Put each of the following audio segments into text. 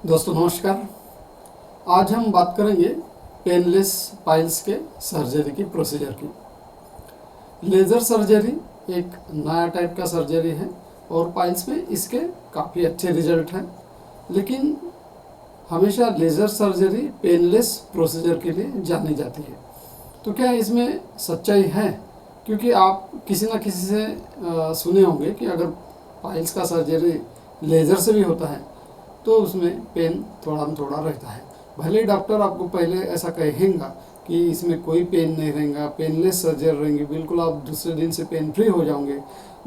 दोस्तों नमस्कार। आज हम बात करेंगे पेनलेस पाइल्स के सर्जरी की प्रोसीजर की। लेज़र सर्जरी एक नया टाइप का सर्जरी है और पाइल्स में इसके काफ़ी अच्छे रिजल्ट हैं, लेकिन हमेशा लेज़र सर्जरी पेनलेस प्रोसीजर के लिए जानी जाती है। तो क्या इसमें सच्चाई है? क्योंकि आप किसी न किसी से सुने होंगे कि अगर पाइल्स का सर्जरी लेज़र से भी होता है तो उसमें पेन थोड़ा न थोड़ा रहता है। भले ही डॉक्टर आपको पहले ऐसा कहेंगे कि इसमें कोई पेन नहीं रहेगा, पेनलेस सर्जरी रहेंगी, बिल्कुल आप दूसरे दिन से पेन फ्री हो जाओगे,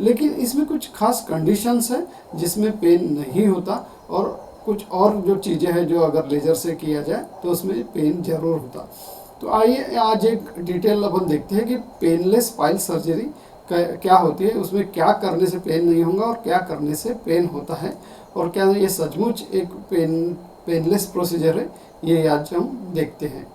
लेकिन इसमें कुछ खास कंडीशंस है जिसमें पेन नहीं होता और कुछ और जो चीज़ें हैं जो अगर लेज़र से किया जाए तो उसमें पेन ज़रूर होता। तो आइए आज एक डिटेल अपन देखते हैं कि पेनलेस पाइल सर्जरी क्या होती है, उसमें क्या करने से पेन नहीं होगा और क्या करने से पेन होता है, और क्या ये सचमुच एक पेनलेस प्रोसीजर है, ये आज हम देखते हैं।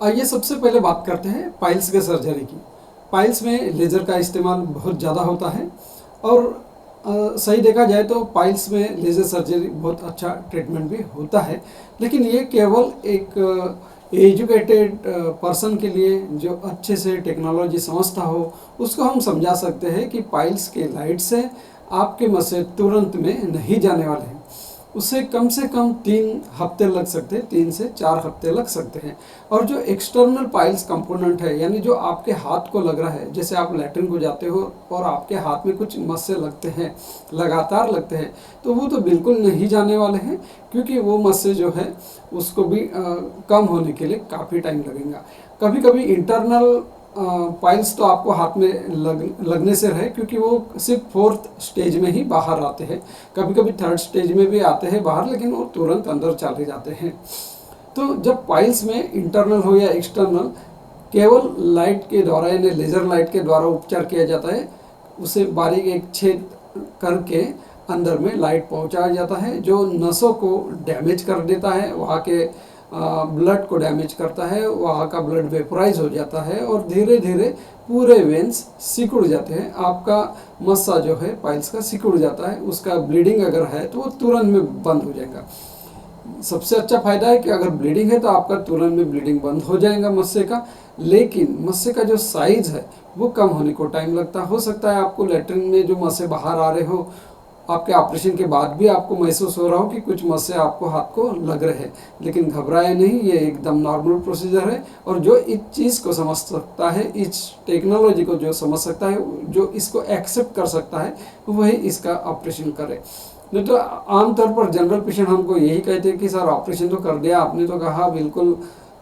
आइए सबसे पहले बात करते हैं पाइल्स के सर्जरी की। पाइल्स में लेज़र का इस्तेमाल बहुत ज़्यादा होता है और सही देखा जाए तो पाइल्स में लेज़र सर्जरी बहुत अच्छा ट्रीटमेंट भी होता है, लेकिन ये केवल एक एजुकेटेड पर्सन के लिए जो अच्छे से टेक्नोलॉजी समझता हो उसको हम समझा सकते हैं कि पाइल्स के लाइट से आपके मस्से तुरंत में नहीं जाने वाले हैं। उससे कम 3 हफ्ते लग सकते हैं, 3 से 4 हफ्ते लग सकते हैं। और जो एक्सटर्नल पाइल्स कंपोनेंट है, यानी जो आपके हाथ को लग रहा है, जैसे आप लैट्रिन को जाते हो और आपके हाथ में कुछ मस्से लगते हैं, लगातार लगते हैं, तो वो तो बिल्कुल नहीं जाने वाले हैं, क्योंकि वो मस्से जो है उसको भी कम होने के लिए काफ़ी टाइम लगेगा। कभी कभी इंटरनल पाइल्स तो आपको हाथ में लगने से रहे, क्योंकि वो सिर्फ 4th स्टेज में ही बाहर आते हैं, कभी कभी 3rd स्टेज में भी आते हैं बाहर, लेकिन वो तुरंत अंदर चले जाते हैं। तो जब पाइल्स में इंटरनल हो या एक्सटर्नल, केवल लाइट के द्वारा यानी लेज़र लाइट के द्वारा उपचार किया जाता है। उसे बारीक एक छेद करके अंदर में लाइट पहुंचाया जाता है, जो नसों को डैमेज कर देता है, वहाँ के ब्लड को डैमेज करता है, वहाँ का ब्लड वेपोराइज हो जाता है और धीरे धीरे पूरे वेन्स सिकुड़ जाते हैं। आपका मस्सा जो है पाइल्स का सिकुड़ जाता है, उसका ब्लीडिंग अगर है तो वो तुरंत में बंद हो जाएगा। सबसे अच्छा फायदा है कि अगर ब्लीडिंग है तो आपका तुरंत में ब्लीडिंग बंद हो जाएगा मस्से का, लेकिन मस्से का जो साइज है वो कम होने को टाइम लगता हो सकता है आपको लैट्रिन में जो मस्से बाहर आ रहे हो, आपके ऑपरेशन के बाद भी आपको महसूस हो रहा हो कि कुछ मस्से आपको हाथ को लग रहे हैं, लेकिन घबराए नहीं, ये एकदम नॉर्मल प्रोसीजर है। और जो इस चीज़ को समझ सकता है, इस टेक्नोलॉजी को जो समझ सकता है, जो इसको एक्सेप्ट कर सकता है, वही इसका ऑपरेशन करे। नहीं तो आमतौर पर जनरल पेशेंट हमको यही कहते हैं कि सर ऑपरेशन तो कर दिया आपने, तो कहा बिल्कुल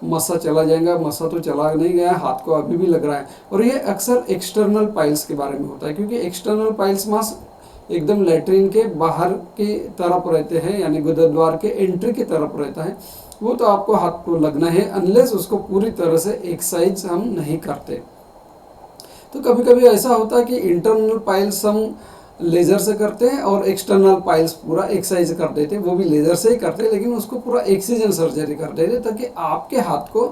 मस्सा चला जाएगा, मस्सा तो चला नहीं गया, हाथ को अभी भी लग रहा है। और ये अक्सर एक्सटर्नल पाइल्स के बारे में होता है, क्योंकि एक्सटर्नल पाइल्स मास एकदम लैट्रिन के बाहर की तरफ रहते हैं, यानी गुदद्वार के एंट्री की तरफ रहता है, वो तो आपको हाथ को लगना है अनलेस उसको पूरी तरह से एक्सरसाइज हम नहीं करते। तो कभी कभी ऐसा होता है कि इंटरनल पाइल्स हम लेज़र से करते हैं और एक्सटर्नल पाइल्स पूरा एक्सरसाइज कर देते हैं, वो भी लेज़र से ही करते हैं, लेकिन उसको पूरा एक्सीजन सर्जरी कर देते हैं ताकि आपके हाथ को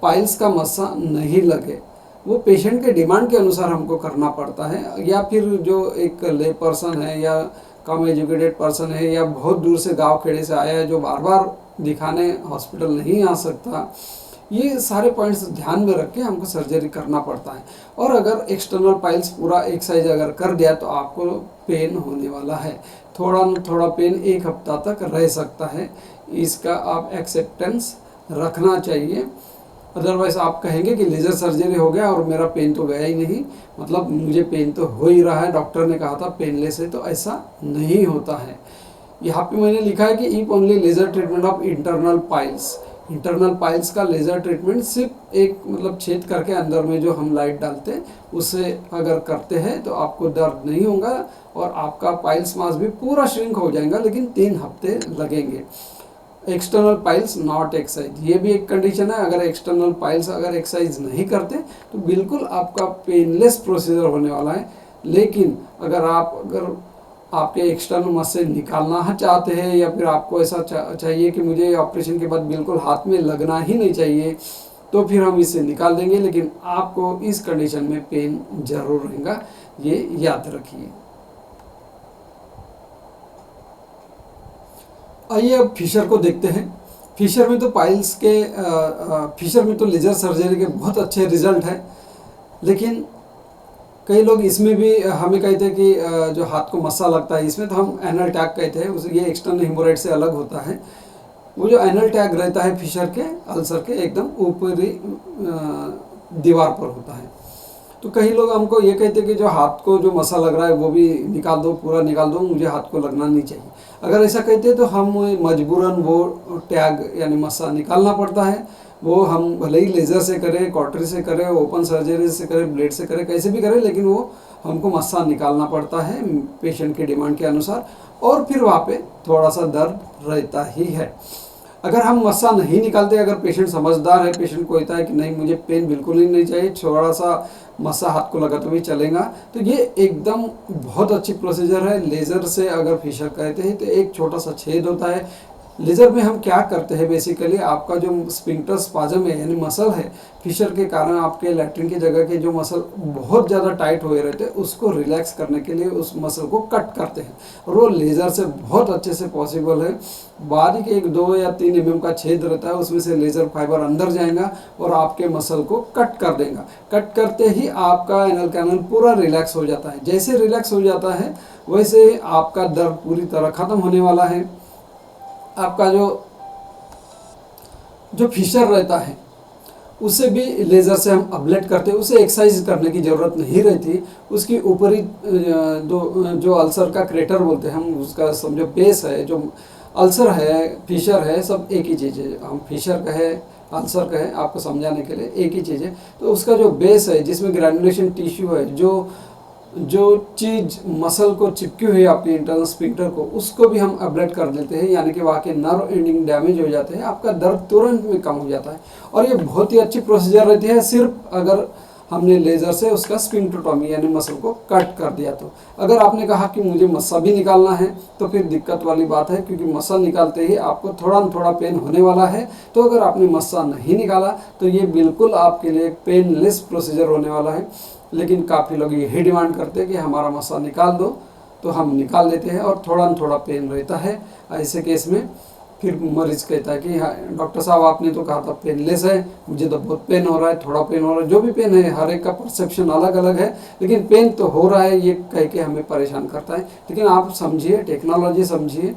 पाइल्स का मस्सा नहीं लगे। वो पेशेंट के डिमांड के अनुसार हमको करना पड़ता है, या फिर जो एक ले पर्सन है या कम एजुकेटेड पर्सन है या बहुत दूर से गांव खेड़े से आया है जो बार बार दिखाने हॉस्पिटल नहीं आ सकता, ये सारे पॉइंट्स ध्यान में रख के हमको सर्जरी करना पड़ता है। और अगर एक्सटर्नल पाइल्स पूरा एक्सरसाइज अगर कर दिया तो आपको पेन होने वाला है, थोड़ा न थोड़ा पेन 1 हफ्ता तक रह सकता है, इसका आप एक्सेप्टेंस रखना चाहिए। अदरवाइज आप कहेंगे कि लेज़र सर्जरी हो गया और मेरा पेन तो गया ही नहीं, मतलब मुझे पेन तो हो ही रहा है, डॉक्टर ने कहा था पेनलेस है, तो ऐसा नहीं होता है। यहाँ पे मैंने लिखा है कि if only laser treatment of internal piles, internal piles का लेज़र ट्रीटमेंट सिर्फ एक मतलब छेद करके अंदर में जो हम लाइट डालते हैं उससे अगर करते हैं तो आपको दर्द नहीं होगा और आपका पाइल्स मास भी पूरा श्रिंक हो जाएगा, लेकिन 3 हफ्ते लगेंगे। एक्सटर्नल पाइल्स नॉट एक्सरसाइज, ये भी एक कंडीशन है। अगर एक्सटर्नल पाइल्स अगर एक्सरसाइज नहीं करते तो बिल्कुल आपका पेनलेस प्रोसीजर होने वाला है। लेकिन अगर आपके एक्सटर्नल मस्से निकालना चाहते हैं या फिर आपको ऐसा चाहिए कि मुझे ऑपरेशन के बाद बिल्कुल हाथ में लगना ही नहीं चाहिए, तो फिर हम इसे निकाल देंगे, लेकिन आपको इस कंडीशन में पेन जरूर रहेगा, ये याद रखिए। आइए अब फिशर को देखते हैं। फिशर में तो पाइल्स के फिशर में तो लेज़र सर्जरी के बहुत अच्छे रिजल्ट हैं, लेकिन कई लोग इसमें भी हमें कहते हैं कि जो हाथ को मस्सा लगता है, इसमें तो हम एनल टैग कहते हैं उसे। ये एक्सटर्नल हेमोराइड से अलग होता है। वो जो एनल टैग रहता है फिशर के अल्सर के एकदम ऊपरी दीवार पर होता है। तो कई लोग हमको ये कहते हैं कि जो हाथ को जो मसा लग रहा है वो भी निकाल दो, पूरा निकाल दो, मुझे हाथ को लगना नहीं चाहिए। अगर ऐसा कहते हैं तो हम मजबूरन वो टैग यानी मसा निकालना पड़ता है। वो हम भले ही लेज़र से करें, कॉटरी से करें, ओपन सर्जरी से करें, ब्लेड से करें, कैसे भी करें, लेकिन वो हमको मस्सा निकालना पड़ता है पेशेंट के डिमांड के अनुसार। और फिर वहाँ पे थोड़ा सा दर्द रहता ही है। अगर हम मस्सा नहीं निकालते, अगर पेशेंट समझदार है, पेशेंट को कहता है कि नहीं मुझे पेन बिल्कुल ही नहीं चाहिए, थोड़ा सा मस्सा हाथ को लगा तो भी चलेगा, तो ये एकदम बहुत अच्छी प्रोसीजर है। लेज़र से अगर फिशर कहते हैं तो एक छोटा सा छेद होता है। लेज़र में हम क्या करते हैं, बेसिकली आपका जो स्फिंक्टर स्पाजम है यानी मसल है, फिशर के कारण आपके लैट्रिन की जगह के जो मसल बहुत ज़्यादा टाइट हुए रहते हैं उसको रिलैक्स करने के लिए उस मसल को कट करते हैं, और वो लेज़र से बहुत अच्छे से पॉसिबल है। बारीक 1, 2 या 3 mm का छेद रहता है, उसमें से लेज़र फाइबर अंदर जाएगा और आपके मसल को कट कर देगा। कट करते ही आपका एनल कैनल पूरा रिलैक्स हो जाता है। जैसे रिलैक्स हो जाता है वैसे आपका दर्द पूरी तरह ख़त्म होने वाला है। आपका जो फिशर रहता है उसे भी लेज़र से हम अब्लेट करते हैं, उसे एक्सरसाइज करने की ज़रूरत नहीं रहती। उसकी ऊपरी जो अल्सर का क्रेटर बोलते हैं हम, उसका समझो बेस है, जो अल्सर है, फिशर है, सब एक ही चीज़ है। हम फिशर कहे, अल्सर कहे, आपको समझाने के लिए एक ही चीज़ है। तो उसका जो बेस है जिसमें ग्रैनुलेशन टिश्यू है, जो चीज़ मसल को चिपकी हुई है आपके इंटरनल स्फिंक्टर को, उसको भी हम अब्लेट कर देते हैं, यानी कि वहाँ के नर्व एंडिंग डैमेज हो जाते हैं, आपका दर्द तुरंत में कम हो जाता है। और ये बहुत ही अच्छी प्रोसीजर रहती है, सिर्फ अगर हमने लेज़र से उसका स्फिंक्टोटॉमी यानी मसल को कट कर दिया तो। अगर आपने कहा कि मुझे मस्सा भी निकालना है तो फिर दिक्कत वाली बात है, क्योंकि मस्सा निकालते ही आपको थोड़ा न थोड़ा पेन होने वाला है। तो अगर आपने मस्सा नहीं निकाला तो ये बिल्कुल आपके लिए पेनलेस प्रोसीजर होने वाला है। लेकिन काफ़ी लोग यही डिमांड करते हैं कि हमारा मस्सा निकाल दो, तो हम निकाल देते हैं और थोड़ा न थोड़ा पेन रहता है। ऐसे केस में फिर मरीज कहता है कि हाँ डॉक्टर साहब आपने तो कहा था पेनलेस है, मुझे तो बहुत पेन हो रहा है, थोड़ा पेन हो रहा है। जो भी पेन है, हर एक का परसेप्शन अलग अलग है, लेकिन पेन तो हो रहा है ये कह के हमें परेशान करता है। लेकिन आप समझिए, टेक्नोलॉजी समझिए,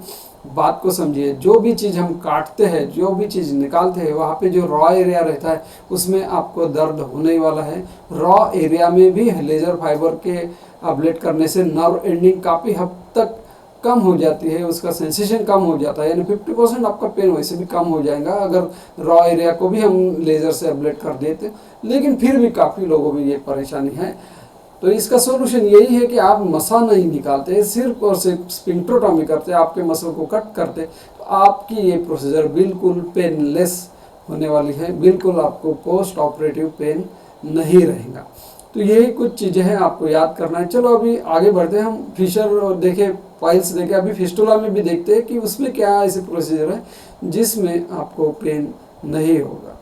बात को समझिए। जो भी चीज़ हम काटते हैं, जो भी चीज़ निकालते हैं, वहाँ पे जो रॉ एरिया रहता है उसमें आपको दर्द होने ही वाला है। रॉ एरिया में भी लेज़र फाइबर के अब्लेट करने से नर्व एंडिंग काफ़ी हद तक कम हो जाती है, उसका सेंसेशन कम हो जाता है, यानी 50% आपका पेन वैसे भी कम हो जाएगा अगर रॉ एरिया को भी हम लेज़र से अब्लेट कर देते। लेकिन फिर भी काफ़ी लोगों में ये परेशानी है। तो इसका सोल्यूशन यही है कि आप मसा नहीं निकालते, सिर्फ और सिर्फ स्फिंक्टोटॉमी करते, आपके मसल को कट करते, तो आपकी ये प्रोसीजर बिल्कुल पेनलेस होने वाली है। बिल्कुल आपको पोस्ट ऑपरेटिव पेन नहीं रहेगा। तो यही कुछ चीज़ें हैं आपको याद करना है। चलो अभी आगे बढ़ते हैं, हम फिशर देखे, पाइल्स देखे, अभी फिस्टुला में भी देखते हैं कि उसमें क्या ऐसे प्रोसीजर है जिसमें आपको पेन नहीं होगा।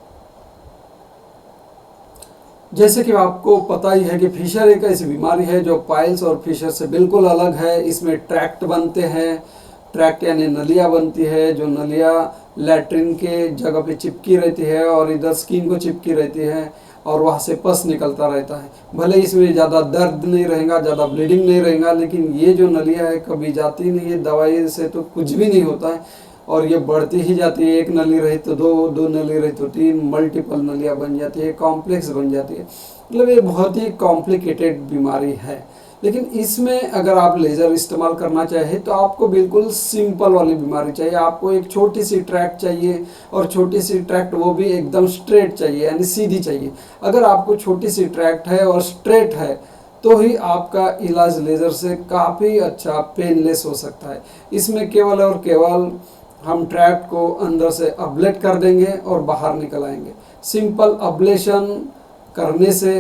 जैसे कि आपको पता ही है कि फिशर एक ऐसी बीमारी है जो पाइल्स और फिशर से बिल्कुल अलग है। इसमें ट्रैक्ट बनते हैं, ट्रैक्ट यानी नलियाँ बनती है, जो नलियाँ लैट्रिन के जगह पे चिपकी रहती है और इधर स्किन को चिपकी रहती है और वहाँ से पस निकलता रहता है। भले इसमें ज़्यादा दर्द नहीं रहेगा, ज़्यादा ब्लीडिंग नहीं रहेगा, लेकिन ये जो नलियाँ है कभी जाती नहीं है, दवाई से तो कुछ भी नहीं होता है और ये बढ़ती ही जाती है। एक नली रही तो दो नली रही तो 3, मल्टीपल नलियाँ बन जाती है, कॉम्प्लेक्स बन जाती है। मतलब ये बहुत ही कॉम्प्लिकेटेड बीमारी है। लेकिन इसमें अगर आप लेज़र इस्तेमाल करना चाहें तो आपको बिल्कुल सिंपल वाली बीमारी चाहिए। आपको एक छोटी सी ट्रैक्ट चाहिए और छोटी सी ट्रैक्ट वो भी एकदम स्ट्रेट चाहिए, यानी सीधी चाहिए। अगर आपको छोटी सी ट्रैक्ट है और स्ट्रेट है तो ही आपका इलाज लेज़र से काफ़ी अच्छा पेनलेस हो सकता है। इसमें केवल और केवल हम ट्रैक्ट को अंदर से अब्लेट कर देंगे और बाहर निकल आएंगे। सिंपल अब्लेशन करने से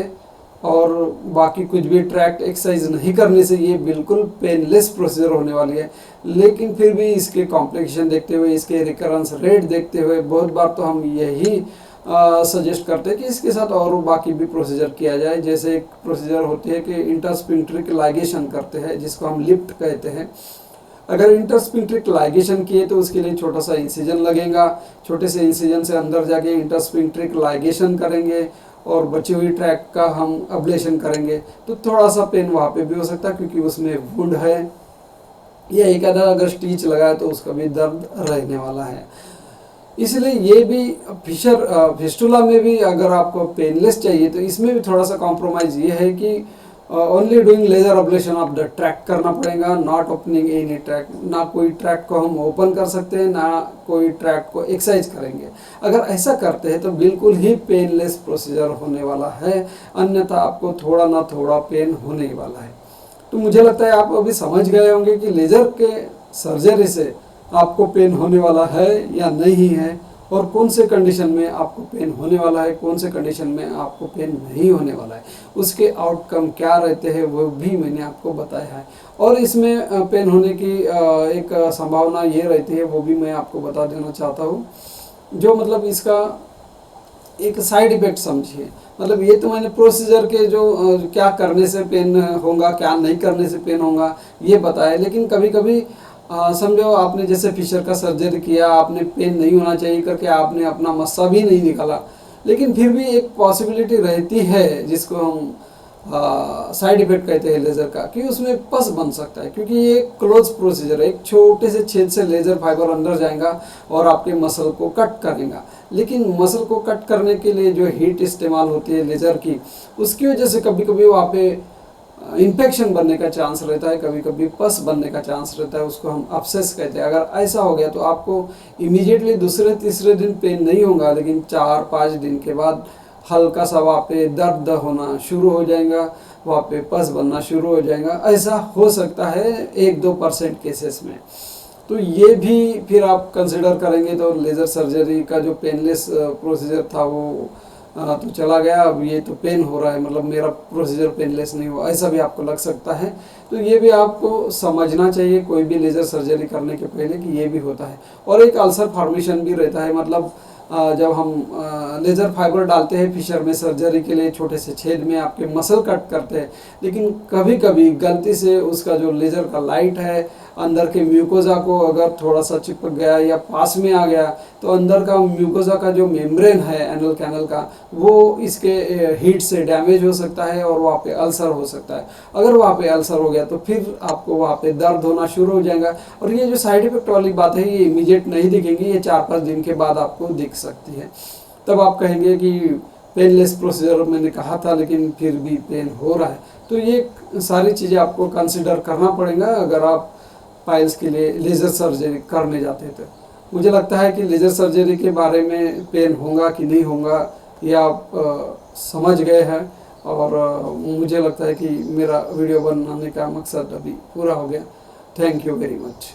और बाकी कुछ भी ट्रैक्ट एक्सरसाइज नहीं करने से ये बिल्कुल पेनलेस प्रोसीजर होने वाली है। लेकिन फिर भी इसके कॉम्प्लिकेशन देखते हुए, इसके रिकरेंस रेट देखते हुए बहुत बार तो हम यही सजेस्ट करते हैं कि इसके साथ और बाकी भी प्रोसीजर किया जाए। जैसे एक प्रोसीजर होती है कि इंटरस्फिंक्टरिक लाइगेशन करते हैं, जिसको हम लिफ्ट कहते हैं। अगर इंटरस्पिंट्रिक लाइगेशन किए तो उसके लिए छोटा सा इंसिजन लगेगा, छोटे से इंसिजन से अंदर जाके इंटरस्पिंट्रिक लाइगेशन करेंगे और बची हुई ट्रैक का हम अब्लेशन करेंगे। तो थोड़ा सा पेन वहाँ पे भी हो सकता है क्योंकि उसमें वुंड है, या एक आधा अगर स्टिच लगाए तो उसका भी दर्द रहने वाला है। इसलिए ये भी फिस्टुला में भी अगर आपको पेनलेस चाहिए तो इसमें भी थोड़ा सा कॉम्प्रोमाइज़ ये है कि only doing laser ablation of the track करना पड़ेगा, नॉट ओपनिंग एनी ट्रैक। ना कोई ट्रैक को हम ओपन कर सकते हैं, ना कोई ट्रैक को एक्सरसाइज करेंगे। अगर ऐसा करते हैं तो बिल्कुल ही पेनलेस प्रोसीजर होने वाला है, अन्यथा आपको थोड़ा ना थोड़ा पेन होने वाला है। तो मुझे लगता है आप अभी समझ गए होंगे कि लेज़र के सर्जरी से आपको पेन होने वाला है या नहीं है, और कौन से कंडीशन में आपको पेन होने वाला है, कौन से कंडीशन में आपको पेन नहीं होने वाला है, उसके आउटकम क्या रहते हैं वो भी मैंने आपको बताया है। और इसमें पेन होने की एक संभावना ये रहती है, वो भी मैं आपको बता देना चाहता हूँ। जो मतलब इसका एक साइड इफेक्ट समझिए, मतलब ये तो मैंने प्रोसीजर के जो क्या करने से पेन होगा, क्या नहीं करने से पेन होगा ये बताया। लेकिन कभी कभी समझो आपने जैसे फिशर का सर्जरी किया, आपने पेन नहीं होना चाहिए करके आपने अपना मस्सा भी नहीं निकाला, लेकिन फिर भी एक पॉसिबिलिटी रहती है जिसको हम साइड इफेक्ट कहते हैं लेज़र का, कि उसमें पस बन सकता है। क्योंकि ये क्लोज प्रोसीजर है, एक छोटे से छेद से लेज़र फाइबर अंदर जाएगा और आपके मसल को कट करेगा। लेकिन मसल को कट करने के लिए जो हीट इस्तेमाल होती है लेज़र की, उसकी वजह से कभी कभी वहाँ पे इन्फेक्शन बनने का चांस रहता है, कभी कभी पस बनने का चांस रहता है, उसको हम अब्सेस कहते हैं। अगर ऐसा हो गया तो आपको इमीडिएटली दूसरे तीसरे दिन पेन नहीं होगा, लेकिन 4-5 दिन के बाद हल्का सा वहाँ पे दर्द होना शुरू हो जाएगा, वहाँ पे पस बनना शुरू हो जाएगा। ऐसा हो सकता है 1-2% केसेस में। तो ये भी फिर आप कंसिडर करेंगे तो लेज़र सर्जरी का जो पेनलेस प्रोसीजर था वो तो चला गया, अब ये तो पेन हो रहा है, मतलब मेरा प्रोसीजर पेनलेस नहीं हुआ, ऐसा भी आपको लग सकता है। तो ये भी आपको समझना चाहिए कोई भी लेज़र सर्जरी करने के पहले कि ये भी होता है। और एक अल्सर फॉर्मेशन भी रहता है, मतलब जब हम लेज़र फाइबर डालते हैं फिशर में सर्जरी के लिए, छोटे से छेद में आपके मसल कट करते हैं, लेकिन कभी कभी गलती से उसका जो लेज़र का लाइट है अंदर के म्यूकोजा को अगर थोड़ा सा चिपक गया या पास में आ गया तो अंदर का म्यूकोजा का जो मेम्ब्रेन है एनल कैनल का, वो इसके हीट से डैमेज हो सकता है और वहाँ पे अल्सर हो सकता है। अगर वहाँ पे अल्सर हो गया तो फिर आपको वहाँ पे दर्द होना शुरू हो जाएगा। और ये जो साइड इफेक्ट वाली बात है ये इमीडिएट नहीं दिखेंगी, ये 4-5 दिन के बाद आपको दिख सकती है। तब आप कहेंगे कि पेनलेस प्रोसीजर मैंने कहा था लेकिन फिर भी पेन हो रहा है। तो ये सारी चीज़ें आपको कंसिडर करना पड़ेगा अगर आप पाइल्स के लिए लेज़र सर्जरी करने जाते हैं। तो मुझे लगता है कि लेज़र सर्जरी के बारे में पेन होगा कि नहीं होगा ये आप समझ गए हैं, और मुझे लगता है कि मेरा वीडियो बनाने का मकसद अभी पूरा हो गया। Thank you very much.